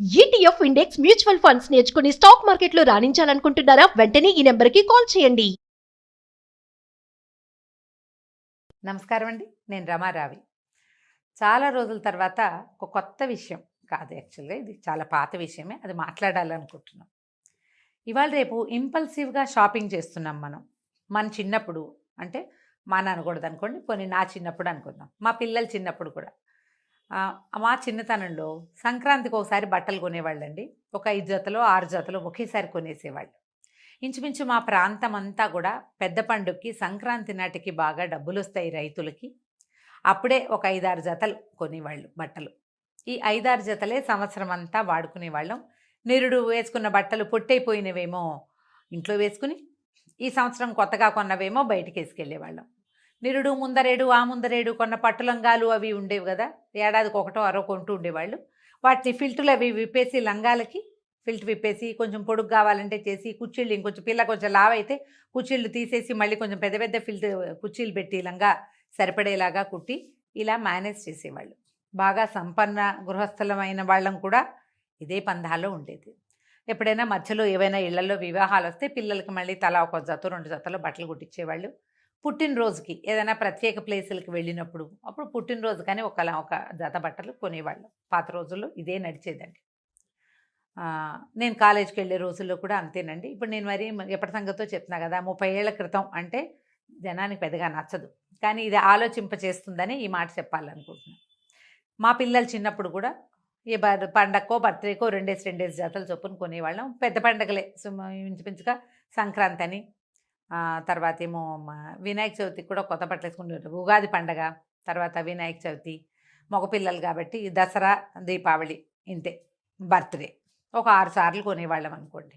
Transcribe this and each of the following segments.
ETF index mutual funds నేర్చుకుని stock మార్కెట్లో రాణించాలనుకుంటున్నారా? వెంటనే ఈ నెంబర్కి కాల్ చేయండి. నమస్కారం అండి. నేను రమారావి. చాలా రోజుల తర్వాత ఒక కొత్త విషయం కాదు, యాక్చువల్గా ఇది చాలా పాత విషయమే, అది మాట్లాడాలనుకుంటున్నాం. ఇవాళ రేపు ఇంపల్సివ్గా షాపింగ్ చేస్తున్నాం మనం. మన చిన్నప్పుడు అంటే మన అనకూడదు అనుకోండి, పోనీ నా చిన్నప్పుడు అనుకుందాం, మా పిల్లలు చిన్నప్పుడు కూడా. మా చిన్నతనంలో సంక్రాంతికి ఒకసారి బట్టలు కొనేవాళ్ళండి. ఒక 5 జతలో 6 జతలో ఒకేసారి కొనేసేవాళ్ళు. ఇంచుమించు మా ప్రాంతం అంతా కూడా పెద్ద పండుగకి సంక్రాంతి నాటికి బాగా డబ్బులు వస్తాయి రైతులకి. అప్పుడే ఒక 5-6 జతలు కొనేవాళ్ళు బట్టలు. ఈ 5-6 జతలే సంవత్సరం అంతా వాడుకునేవాళ్ళం. నిరుడు వేసుకున్న బట్టలు పొట్టైపోయినవేమో ఇంట్లో వేసుకుని, ఈ సంవత్సరం కొత్తగా కొన్నవేమో బయటికి వేసుకెళ్ళేవాళ్ళం. నిరుడు ముందరేడు ఆ ముందరేడు కొన్న పట్టులంగాలు అవి ఉండేవి కదా, ఏడాదికి ఒకటో అరో కొంటూ ఉండేవాళ్ళు. వాటిని ఫిల్టులు అవి విప్పేసి, లంగాలకి ఫిల్ట్ విప్పేసి కొంచెం పొడుగు కావాలంటే చేసి, కుచ్చిళ్ళు ఇంకొంచెం పిల్ల కొంచెం లావైతే కుచ్చిళ్ళు తీసేసి మళ్ళీ కొంచెం పెద్ద పెద్ద ఫిల్ట్ కుచ్చిళ్ళు పెట్టి లంగా సరిపడేలాగా కుట్టి ఇలా మేనేజ్ చేసేవాళ్ళు. బాగా సంపన్న గృహస్థలమైన వాళ్ళం కూడా ఇదే పందాలో ఉండేది. ఎప్పుడైనా మధ్యలో ఏవైనా ఇళ్లలో వివాహాలు వస్తే పిల్లలకి మళ్ళీ తలా ఒక జత 2 జతలు బట్టలు కుట్టించేవాళ్ళు. పుట్టినరోజుకి ఏదైనా ప్రత్యేక ప్లేసులకి వెళ్ళినప్పుడు అప్పుడు పుట్టినరోజు కానీ ఒక జత బట్టలు కొనేవాళ్ళు. పాత రోజుల్లో ఇదే నడిచేదండి. నేను కాలేజీకి వెళ్ళే రోజుల్లో కూడా అంతేనండి. ఇప్పుడు నేను మరి ఎప్పటి సంగతో చెప్తున్నా కదా, 30 ఏళ్ల క్రితం అంటే జనానికి పెద్దగా నచ్చదు, కానీ ఇది ఆలోచింపచేస్తుందని ఈ మాట చెప్పాలనుకుంటున్నాను. మా పిల్లలు చిన్నప్పుడు కూడా ఏ పండగకో బర్త్డేకో 2 జతలు చొప్పున కొనేవాళ్ళం. పెద్ద పండగలే ఇంచుమించుగా సంక్రాంతి అని, తర్వాత ఏమో వినాయక చవితికి కూడా కొత్త బట్టలు వేసుకుంటారు. ఉగాది పండగ, తర్వాత వినాయక చవితి, మగపిల్లలు కాబట్టి దసరా, దీపావళి, ఇంతే, బర్త్డే ఒక 6 సార్లు కొనేవాళ్ళం అనుకోండి.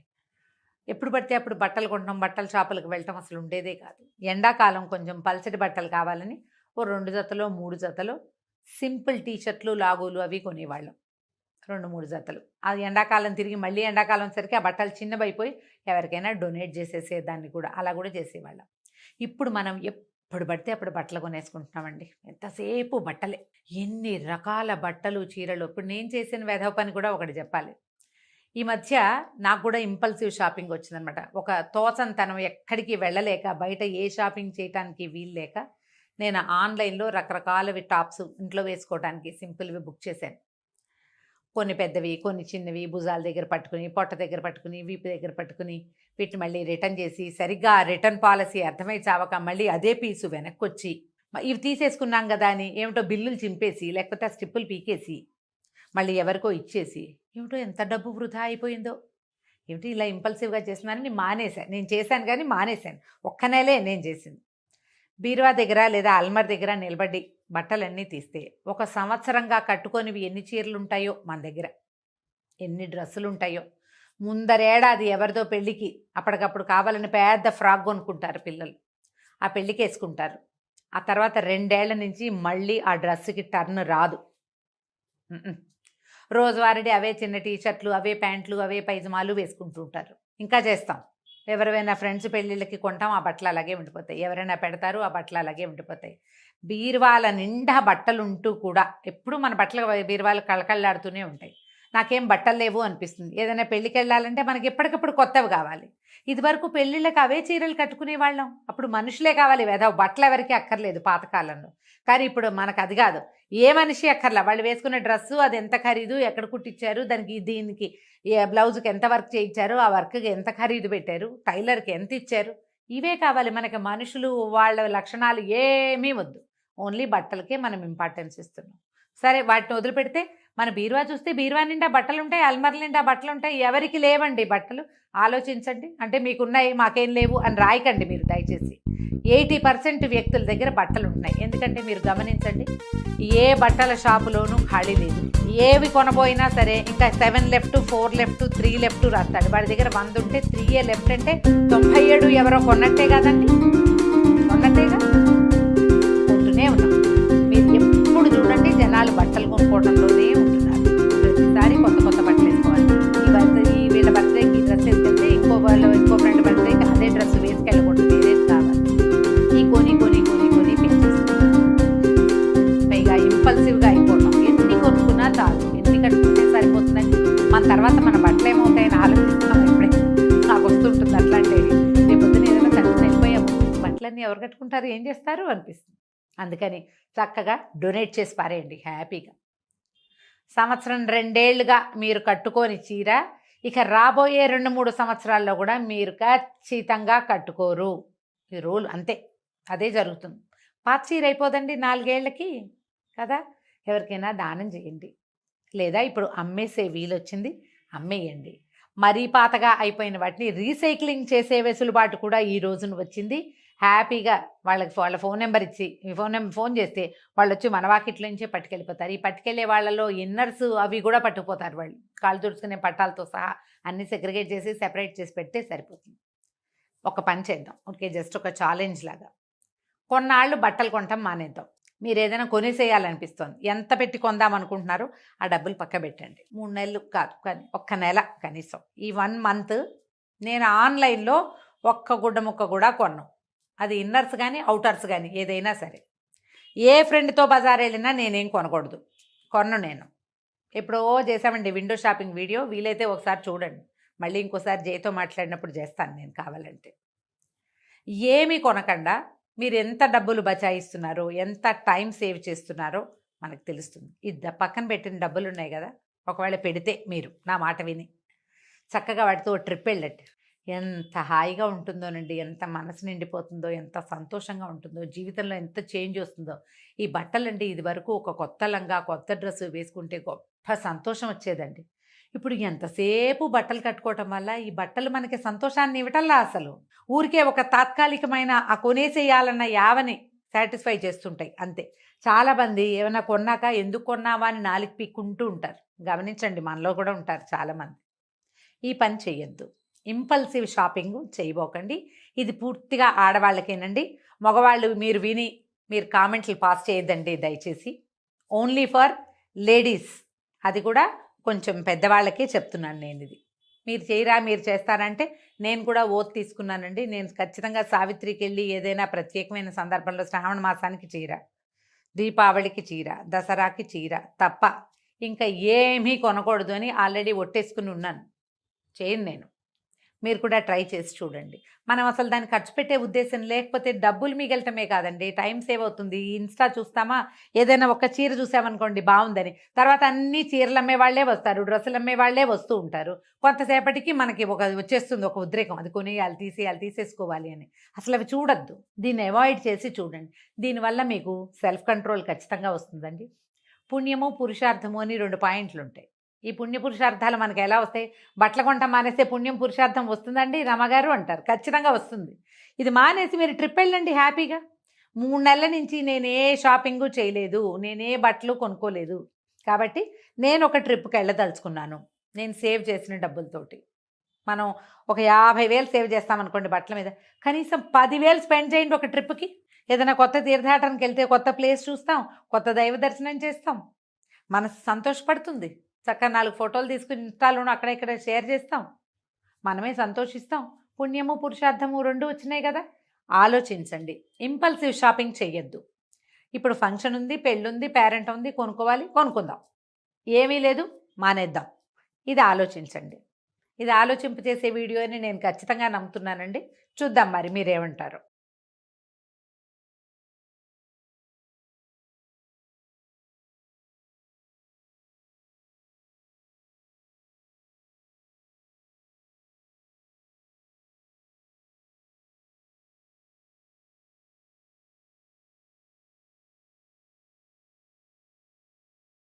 ఎప్పుడు పడితే అప్పుడు బట్టలు కొంటాం, బట్టల షాపులకు వెళ్ళటం అసలు ఉండేదే కాదు. ఎండాకాలం కొంచెం పల్చటి బట్టలు కావాలని ఓ 2 జతలో 3 జతలో సింపుల్ టీషర్ట్లు లాగులు అవి కొనేవాళ్ళం. 2-3 జతలు. అది ఎండాకాలం తిరిగి మళ్ళీ ఎండాకాలం సరికి ఆ బట్టలు చిన్నవైపోయి ఎవరికైనా డొనేట్ చేసేసేదాన్ని కూడా, అలా కూడా చేసేవాళ్ళం. ఇప్పుడు మనం ఎప్పుడు పడితే అప్పుడు బట్టలు కొనేసుకుంటున్నామండి. ఎంతసేపు బట్టలే, ఎన్ని రకాల బట్టలు, చీరలు. ఇప్పుడు నేను చేసిన వెధవ పని కూడా ఒకటి చెప్పాలి. ఈ మధ్య నాకు కూడా ఇంపల్సివ్ షాపింగ్ వచ్చిందనమాట. ఒక తోచంతనం, ఎక్కడికి వెళ్ళలేక, బయట ఏ షాపింగ్ చేయడానికి వీలు లేక నేను ఆన్లైన్లో రకరకాలవి టాప్స్ ఇంట్లో వేసుకోవడానికి సింపుల్వి బుక్ చేశాను. కొన్ని పెద్దవి, కొన్ని చిన్నవి, భుజాల దగ్గర పట్టుకుని, పొట్ట దగ్గర పట్టుకుని, వీపు దగ్గర పట్టుకుని, వీటిని మళ్ళీ రిటర్న్ చేసి, సరిగ్గా రిటర్న్ పాలసీ అర్థమై చావక మళ్ళీ అదే పీసు వెనక్కి వచ్చి, ఇవి తీసేసుకున్నాం కదా అని ఏమిటో బిల్లులు చింపేసి, లేకపోతే ఆ స్టిప్పులు పీకేసి మళ్ళీ ఎవరికో ఇచ్చేసి, ఏమిటో ఎంత డబ్బు వృధా అయిపోయిందో. ఏమిటి ఇలా ఇంపల్సివ్గా చేస్తున్నానని మానేశాను. నేను చేశాను కానీ మానేశాను. ఒక్క నెలే నేను చేసింది. బీరువా దగ్గర లేదా అల్మర్ దగ్గర నిలబడి బట్టలన్నీ తీస్తే ఒక సంవత్సరంగా కట్టుకొనివి ఎన్ని చీరలు ఉంటాయో మన దగ్గర, ఎన్ని డ్రెస్సులు ఉంటాయో. ముందరేడాది ఎవరిదో పెళ్ళికి అప్పటికప్పుడు కావాలని పెద్ద ఫ్రాక్ కొనుక్కుంటారు పిల్లలు, ఆ పెళ్ళికి వేసుకుంటారు. ఆ తర్వాత 2 ఏళ్ల నుంచి మళ్ళీ ఆ డ్రెస్సుకి టర్న్ రాదు. రోజువారీ అవే చిన్న టీషర్ట్లు, అవే ప్యాంట్లు, అవే పైజమాలు వేసుకుంటూ ఉంటారు. ఇంకా చేస్తాం, ఎవరైనా ఫ్రెండ్స్ పెళ్ళిళ్ళకి కొంటాం, ఆ బట్టలు అలాగే ఉండిపోతాయి. ఎవరైనా పెడతారు, ఆ బట్టలు అలాగే ఉండిపోతాయి. బీరువాల నిండా బట్టలు ఉంటూ కూడా ఎప్పుడు మన బట్టలు బీరువాలు కళకళలాడుతూనే ఉంటాయి. నాకేం బట్టలు లేవు అనిపిస్తుంది. ఏదైనా పెళ్ళికి వెళ్ళాలంటే మనకి ఎప్పటికప్పుడు కొత్తవి కావాలి. ఇదివరకు పెళ్ళిళ్ళకి అవే చీరలు కట్టుకునే వాళ్ళం. అప్పుడు మనుషులే కావాలి, వేదా బట్టలు ఎవరికి అక్కర్లేదు పాతకాలంలో. కానీ ఇప్పుడు మనకు అది కాదు, ఏ మనిషి అక్కర్లా. వాళ్ళు వేసుకునే డ్రెస్సు అది ఎంత ఖరీదు, ఎక్కడ కుట్టించారు, దీనికి బ్లౌజ్కి ఎంత వర్క్ చేయించారు, ఆ వర్క్కి ఎంత ఖరీదు పెట్టారు, టైలర్కి ఎంత ఇచ్చారు, ఇవే కావాలి మనకి. మనుషులు వాళ్ళ లక్షణాలు ఏమీ వద్దు, ఓన్లీ బట్టలకే మనం ఇంపార్టెన్స్ ఇస్తున్నాం. సరే, వాటిని వదిలిపెడితే మన బీరువా చూస్తే బీరువా నిండా బట్టలు ఉంటాయి, అల్మర్ల నిండా బట్టలు ఉంటాయి. ఎవరికి లేవండి బట్టలు? ఆలోచించండి. అంటే మీకున్నాయి మాకేం లేవు అని రాయకండి మీరు దయచేసి. 80% వ్యక్తుల దగ్గర బట్టలు ఉంటున్నాయి. ఎందుకంటే మీరు గమనించండి, ఏ బట్టల షాపులోనూ ఖాళీ లేదు. ఏవి కొనబోయినా సరే ఇంకా 7 లెఫ్ట్, 4 లెఫ్ట్, 3 లెఫ్ట్ రాస్తాడు. వాడి దగ్గర 100 ఉంటే 3 లెఫ్ట్ అంటే 97 ఎవరో కొన్నట్టే కాదండి, కొన్నట్టేగా. కొంటూనే ఉన్నాం. మీరు ఎప్పుడు చూడండి జనాలు బట్టలు కొనుక్కోవడంలోనే ఉంటున్నారు. ప్రతిసారి కొత్త కొత్త బట్టలు వేసుకోవాలి. ఈ వీళ్ళ బర్త్డేకి ఈ డ్రెస్ వేసుకెళ్తే ఇంకో ఫ్రెండ్ బర్త్డేకి అదే డ్రెస్ వేసుకెళ్ళకూడదు, వేరేది కావాలి. ఈ కొని పెంచేస్తుంది. పైగా ఇంపల్సివ్గా అయిపోవడం. ఎన్ని కొనుక్కున్నా చాలు, ఎన్ని కట్టుకుంటే సరిపోతుందండి. తర్వాత మన బట్టలు ఏమవుతాయని ఆలోచిస్తున్నాం ఇప్పుడే. నాకు వస్తుంటుంది అట్లాంటివి. రేపు పొద్దున ఏదైనా కట్టుకుని వెళ్ళిపోయాము, బట్టలన్నీ ఎవరు కట్టుకుంటారు, ఏం చేస్తారు అనిపిస్తుంది. అందుకని చక్కగా డొనేట్ చేసి పారేయండి హ్యాపీగా. సంవత్సరం 2 ఏళ్లుగా మీరు కట్టుకోని చీర ఇక రాబోయే 2-3 సంవత్సరాల్లో కూడా మీరు ఖచ్చితంగా కట్టుకోరు. ఈ రూల్ అంతే, అదే జరుగుతుంది. పాత చీర అయిపోదండి 4 ఏళ్లకి కదా. ఎవరికైనా దానం చేయండి, లేదా ఇప్పుడు అమ్మేసే వీలొచ్చింది, అమ్మేయండి. మరీ పాతగా అయిపోయిన వాటిని రీసైక్లింగ్ చేసే వెసులుబాటు కూడా ఈ రోజున వచ్చింది. హ్యాపీగా వాళ్ళ ఫోన్ నెంబర్ ఇచ్చి ఫోన్ చేస్తే వాళ్ళు వచ్చి మన వాకిట్ల నుంచే పట్టుకెళ్ళిపోతారు. ఈ పట్టుకెళ్ళే వాళ్ళలో ఇన్నర్స్ అవి కూడా పట్టుకుపోతారు వాళ్ళు, కాళ్ళు తుడుచుకునే పట్టాలతో సహా అన్నీ సెగ్రిగేట్ చేసి సెపరేట్ చేసి పెడితే సరిపోతుంది. ఒక పని చేద్దాం, ఓకే, జస్ట్ ఒక ఛాలెంజ్ లాగా. కొన్నాళ్ళు బట్టలు కొనటం మానేద్దాం. మీరు ఏదైనా కొనేసేయాలనిపిస్తుంది, ఎంత పెట్టి కొందాం అనుకుంటున్నారో ఆ డబ్బులు పక్క పెట్టండి. 3 నెలలు కాదు కానీ 1 నెల కనీసం, ఈ 1 మంత్ నేను ఆన్లైన్లో ఒక్క గుడ్డ ముక్క కూడా కొన్నాను. అది ఇన్నర్స్ కానీ అవుటర్స్ కానీ ఏదైనా సరే. ఏ ఫ్రెండ్తో బజార్ వెళ్ళినా నేనేం కొనకూడదు, నేను ఎప్పుడో చేసామండి విండో షాపింగ్ వీడియో, వీలైతే ఒకసారి చూడండి. మళ్ళీ ఇంకోసారి జయతో మాట్లాడినప్పుడు చేస్తాను నేను కావాలంటే. ఏమీ కొనకుండా మీరు ఎంత డబ్బులు బచాయిస్తున్నారో, ఎంత టైం సేవ్ చేస్తున్నారో మనకు తెలుస్తుంది. ఇది పక్కన పెట్టిన డబ్బులు ఉన్నాయి కదా, ఒకవేళ పెడితే మీరు నా మాట విని చక్కగా వాటితో ట్రిప్ వెళ్ళండి. ఎంత హాయిగా ఉంటుందోనండి, ఎంత మనసు నిండిపోతుందో, ఎంత సంతోషంగా ఉంటుందో, జీవితంలో ఎంత చేంజ్ వస్తుందో. ఈ బట్టలండి ఇది వరకు ఒక కొత్త లంగా కొత్త డ్రెస్సు వేసుకుంటే గొప్ప సంతోషం వచ్చేదండి. ఇప్పుడు ఎంతసేపు బట్టలు కట్టుకోవటం వల్ల ఈ బట్టలు మనకి సంతోషాన్ని ఇవ్వటంలా, అసలు ఊరికే ఒక తాత్కాలికమైన ఆ కొనేసేయాలన్న యావని సాటిస్ఫై చేస్తుంటాయి అంతే. చాలామంది ఏమైనా కొన్నాక ఎందుకు కొన్నావా అని నాలుగు పీక్కుంటూ ఉంటారు. గమనించండి, మనలో కూడా ఉంటారు చాలామంది. ఈ పని చెయ్యొద్దు, ఇంపల్సివ్ షాపింగ్ చేయబోకండి. ఇది పూర్తిగా ఆడవాళ్ళకేనండి. మగవాళ్ళు మీరు విని మీరు కామెంట్లు పాస్ చేయొద్దండి దయచేసి. ఓన్లీ ఫర్ లేడీస్, అది కూడా కొంచెం పెద్దవాళ్ళకే చెప్తున్నాను నేను. ఇది మీరు చేయరా, మీరు చేస్తారంటే నేను కూడా ఓత్ తీసుకున్నానండి. నేను ఖచ్చితంగా సావిత్రికి వెళ్ళి ఏదైనా ప్రత్యేకమైన సందర్భంలో శ్రావణ మాసానికి చీర, దీపావళికి చీర, దసరాకి చీర తప్ప ఇంకా ఏమీ కొనకూడదు అని ఆల్రెడీ ఒట్టేసుకుని ఉన్నాను. చేయను నేను. మీరు కూడా ట్రై చేసి చూడండి. మనం అసలు దాన్ని ఖర్చు పెట్టే ఉద్దేశం లేకపోతే డబ్బులు మిగలటమే కాదండి, టైం సేవ్ అవుతుంది. ఇన్స్టా చూస్తామా, ఏదైనా ఒక చీర చూసామనుకోండి బాగుందని, తర్వాత అన్ని చీరలు అమ్మే వాళ్ళే వస్తారు, డ్రెస్సులు అమ్మే వాళ్ళే వస్తూ ఉంటారు. కొంతసేపటికి మనకి వచ్చేస్తుంది ఒక ఉద్రేకం, అది కొనేయాలి, తీసేసుకోవాలి అని. అసలు అవి చూడొద్దు, దీన్ని అవాయిడ్ చేసి చూడండి. దీనివల్ల మీకు సెల్ఫ్ కంట్రోల్ ఖచ్చితంగా వస్తుందండి. పుణ్యము పురుషార్థము అని 2 పాయింట్లు ఉంటాయి. ఈ పుణ్య పురుషార్థాలు మనకు ఎలా వస్తాయి? బట్టలు కొంటాం మానేస్తే పుణ్యం పురుషార్థం వస్తుందండి రమగారు అంటారు. ఖచ్చితంగా వస్తుంది. ఇది మానేసి మీరు ట్రిప్ వెళ్ళండి హ్యాపీగా. 3 నెలల నుంచి నేనే షాపింగు చేయలేదు, నేనే బట్టలు కొనుక్కోలేదు, కాబట్టి నేను ఒక ట్రిప్కి వెళ్ళదలుచుకున్నాను. నేను సేవ్ చేసిన డబ్బులతోటి మనం ఒక 50,000 సేవ్ చేస్తామనుకోండి బట్టల మీద, కనీసం 10,000 స్పెండ్ చేయండి ఒక ట్రిప్కి. ఏదైనా కొత్త తీర్థయాత్రకి వెళ్తే కొత్త ప్లేస్ చూస్తాం, కొత్త దైవ దర్శనం చేస్తాం, మనసు సంతోషపడుతుంది. చక్కగా 4 ఫోటోలు తీసుకుని ఇన్స్టాలోనూ అక్కడ ఇక్కడ షేర్ చేస్తాం, మనమే సంతోషిస్తాం. పుణ్యము పురుషార్థము 2 వచ్చినాయి కదా. ఆలోచించండి, ఇంపల్సివ్ షాపింగ్ చెయ్యొద్దు. ఇప్పుడు ఫంక్షన్ ఉంది, పెళ్ళుంది, పేరెంట్ ఉంది, కొనుక్కుందాం, ఏమీ లేదు, మానేద్దాం. ఇది ఆలోచించండి. ఇది ఆలోచింపచేసే వీడియో అని నేను ఖచ్చితంగా నమ్ముతున్నానండి. చూద్దాం మరి మీరేమంటారు.